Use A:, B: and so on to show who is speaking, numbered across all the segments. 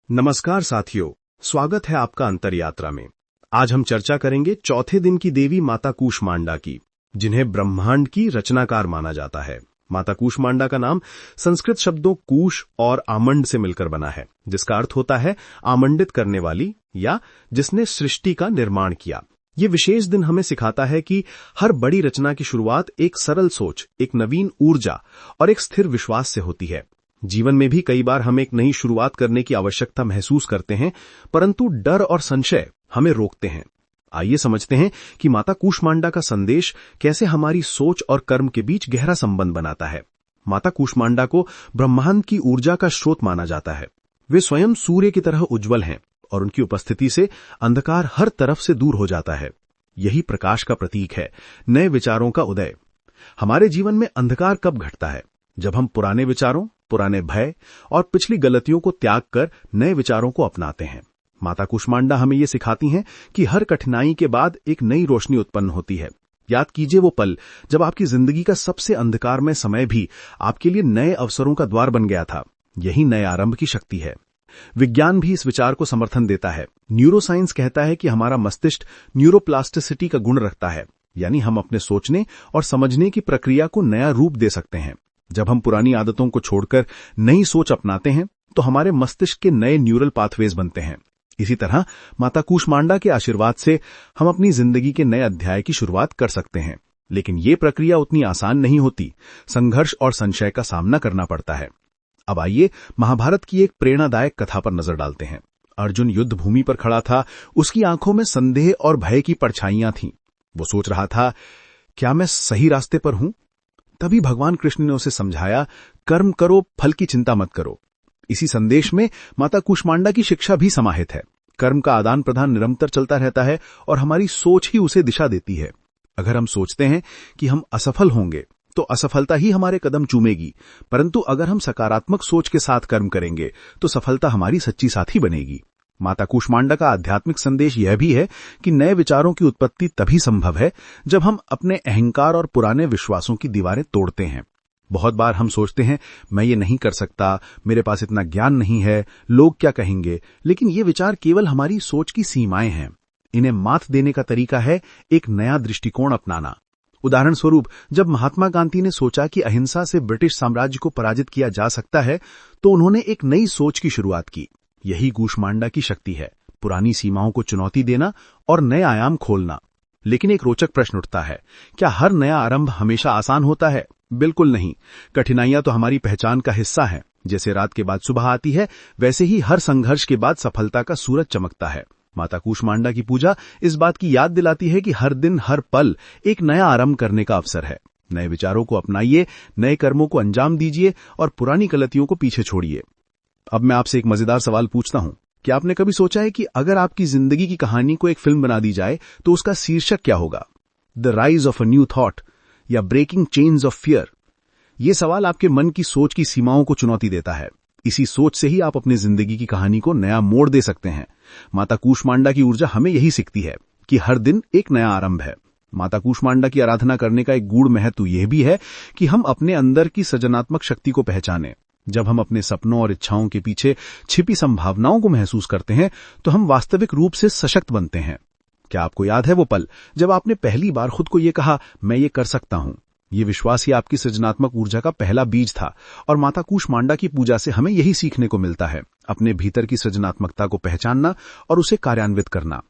A: नमस्कार साथियों, स्वागत है आपका अंतर यात्रा में। आज हम चर्चा करेंगे चौथे दिन की देवी माता कूष्मांडा की, जिन्हें ब्रह्मांड की रचनाकार माना जाता है। माता कूष्मांडा का नाम संस्कृत शब्दों कूश और आमंड से मिलकर बना है, जिसका अर्थ होता है आमंडित करने वाली या जिसने सृष्टि का निर्माण किया। ये विशेष दिन हमें सिखाता है कि हर बड़ी रचना की शुरुआत एक सरल सोच, एक नवीन ऊर्जा और एक स्थिर विश्वास से होती है। जीवन में भी कई बार हम एक नई शुरुआत करने की आवश्यकता महसूस करते हैं, परंतु डर और संशय हमें रोकते हैं। आइए समझते हैं कि माता कूष्मांडा का संदेश कैसे हमारी सोच और कर्म के बीच गहरा संबंध बनाता है। माता कूष्मांडा को ब्रह्मांड की ऊर्जा का स्रोत माना जाता है। वे स्वयं सूर्य की तरह उज्जवल हैं और उनकी उपस्थिति से अंधकार हर तरफ से दूर हो जाता है। यही प्रकाश का प्रतीक है, नए विचारों का उदय। हमारे जीवन में अंधकार कब घटता है? जब हम पुराने विचारों, पुराने भय और पिछली गलतियों को त्याग कर नए विचारों को अपनाते हैं। माता कूष्मांडा हमें ये सिखाती हैं कि हर कठिनाई के बाद एक नई रोशनी उत्पन्न होती है। याद कीजिए वो पल जब आपकी जिंदगी का सबसे अंधकारमय समय भी आपके लिए नए अवसरों का द्वार बन गया था। यही नए आरंभ की शक्ति है। विज्ञान भी इस विचार को समर्थन देता है। न्यूरोसाइंस कहता है कि हमारा मस्तिष्क न्यूरोप्लास्टिसिटी का गुण रखता है, यानी हम अपने सोचने और समझने की प्रक्रिया को नया रूप दे सकते हैं। जब हम पुरानी आदतों को छोड़कर नई सोच अपनाते हैं तो हमारे मस्तिष्क के नए न्यूरल पाथवेज बनते हैं। इसी तरह माता कूष्मांडा के आशीर्वाद से हम अपनी जिंदगी के नए अध्याय की शुरुआत कर सकते हैं। लेकिन ये प्रक्रिया उतनी आसान नहीं होती। संघर्ष और संशय का सामना करना पड़ता है। अब आइए महाभारत की एक प्रेरणादायक कथा पर नजर डालते हैं। अर्जुन युद्ध भूमि पर खड़ा था। उसकी आंखों में संदेह और भय की परछाइयां थीं। वो सोच रहा था, क्या मैं सही रास्ते पर हूं? तभी भगवान कृष्ण ने उसे समझाया, कर्म करो, फल की चिंता मत करो। इसी संदेश में माता कूष्मांडा की शिक्षा भी समाहित है। कर्म का आदान प्रदान निरंतर चलता रहता है और हमारी सोच ही उसे दिशा देती है। अगर हम सोचते हैं कि हम असफल होंगे तो असफलता ही हमारे कदम चूमेगी, परंतु अगर हम सकारात्मक सोच के साथ कर्म करेंगे तो सफलता हमारी सच्ची साथी बनेगी। माता कूष्मांडा का आध्यात्मिक संदेश यह भी है कि नए विचारों की उत्पत्ति तभी संभव है जब हम अपने अहंकार और पुराने विश्वासों की दीवारें तोड़ते हैं। बहुत बार हम सोचते हैं, मैं ये नहीं कर सकता, मेरे पास इतना ज्ञान नहीं है, लोग क्या कहेंगे। लेकिन ये विचार केवल हमारी सोच की सीमाएं हैं। इन्हें मात देने का तरीका है एक नया दृष्टिकोण अपनाना। उदाहरण स्वरूप, जब महात्मा गांधी ने सोचा कि अहिंसा से ब्रिटिश साम्राज्य को पराजित किया जा सकता है, तो उन्होंने एक नई सोच की शुरुआत की। यही कूष्मांडा की शक्ति है, पुरानी सीमाओं को चुनौती देना और नए आयाम खोलना। लेकिन एक रोचक प्रश्न उठता है, क्या हर नया आरंभ हमेशा आसान होता है? बिल्कुल नहीं। कठिनाइयां तो हमारी पहचान का हिस्सा हैं। जैसे रात के बाद सुबह आती है, वैसे ही हर संघर्ष के बाद सफलता का सूरज चमकता है। माता कूष्मांडा की पूजा इस बात की याद दिलाती है कि हर दिन, हर पल एक नया आरंभ करने का अवसर है। नए विचारों को अपनाइए, नए कर्मों को अंजाम दीजिए और पुरानी गलतियों को पीछे छोड़िए। अब मैं आपसे एक मजेदार सवाल पूछता हूं, क्या आपने कभी सोचा है कि अगर आपकी जिंदगी की कहानी को एक फिल्म बना दी जाए तो उसका शीर्षक क्या होगा? The rise of a new thought या ब्रेकिंग चेन्स ऑफ फियर? यह सवाल आपके मन की सोच की सीमाओं को चुनौती देता है। इसी सोच से ही आप अपनी जिंदगी की कहानी को नया मोड़ दे सकते हैं। माता कूष्मांडा की ऊर्जा हमें यही सिखाती है कि हर दिन एक नया आरंभ है। माता कूष्मांडा की आराधना करने का एक गूढ़ महत्व यह भी है कि हम अपने अंदर की सृजनात्मक शक्ति को पहचानें। जब हम अपने सपनों और इच्छाओं के पीछे छिपी संभावनाओं को महसूस करते हैं तो हम वास्तविक रूप से सशक्त बनते हैं। क्या आपको याद है वो पल जब आपने पहली बार खुद को ये कहा, मैं ये कर सकता हूं? ये विश्वास ही आपकी सृजनात्मक ऊर्जा का पहला बीज था। और माता कूष्मांडा की पूजा से हमें यही सीखने को मिलता है, अपने भीतर की सृजनात्मकता को पहचानना और उसे कार्यान्वित करना।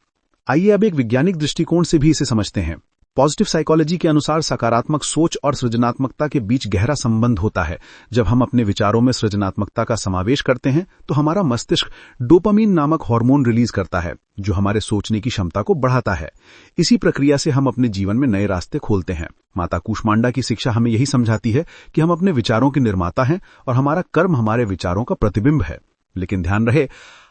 A: आइए अब एक वैज्ञानिक दृष्टिकोण से भी इसे समझते हैं। पॉजिटिव साइकोलॉजी के अनुसार सकारात्मक सोच और सृजनात्मकता के बीच गहरा संबंध होता है। जब हम अपने विचारों में सृजनात्मकता का समावेश करते हैं तो हमारा मस्तिष्क डोपामीन नामक हार्मोन रिलीज करता है, जो हमारे सोचने की क्षमता को बढ़ाता है। इसी प्रक्रिया से हम अपने जीवन में नए रास्ते खोलते हैं। माता कूष्मांडा की शिक्षा हमें यही समझाती है कि हम अपने विचारों के निर्माता हैं और हमारा कर्म हमारे विचारों का प्रतिबिंब है। लेकिन ध्यान रहे,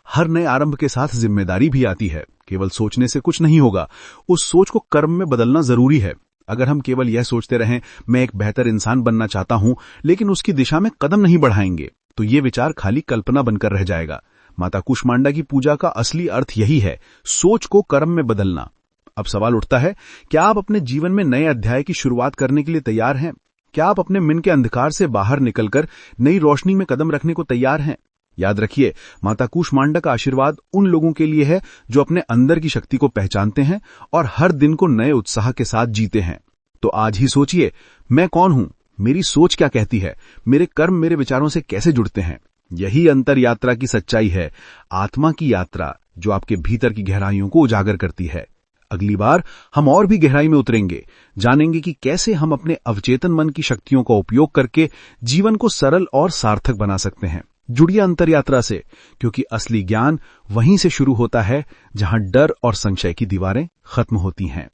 A: हर नए आरंभ के साथ जिम्मेदारी भी आती है। केवल सोचने से कुछ नहीं होगा, उस सोच को कर्म में बदलना जरूरी है। अगर हम केवल यह सोचते रहें, मैं एक बेहतर इंसान बनना चाहता हूं, लेकिन उसकी दिशा में कदम नहीं बढ़ाएंगे, तो ये विचार खाली कल्पना बनकर रह जाएगा। माता कूष्मांडा की पूजा का असली अर्थ यही है, सोच को कर्म में बदलना। अब सवाल उठता है, क्या आप अपने जीवन में नए अध्याय की शुरुआत करने के लिए तैयार हैं? क्या आप अपने मन के अंधकार से बाहर निकलकर नई रोशनी में कदम रखने को तैयार हैं?
B: याद रखिए, माता कूष्मांडा का आशीर्वाद उन लोगों के लिए है जो अपने अंदर की शक्ति को पहचानते हैं और हर दिन को नए उत्साह के साथ जीते हैं। तो आज ही सोचिए, मैं कौन हूं, मेरी सोच क्या कहती है, मेरे कर्म मेरे विचारों से कैसे जुड़ते हैं। यही अंतर यात्रा की सच्चाई है, आत्मा की यात्रा जो आपके भीतर की गहराइयों को उजागर करती है। अगली बार हम और भी गहराई में उतरेंगे, जानेंगे कि कैसे हम अपने अवचेतन मन की शक्तियों का उपयोग करके जीवन को सरल और सार्थक बना सकते हैं। जुड़िए अंतर यात्रा से, क्योंकि असली ज्ञान वहीं से शुरू होता है जहां डर और संशय की दीवारें खत्म होती हैं।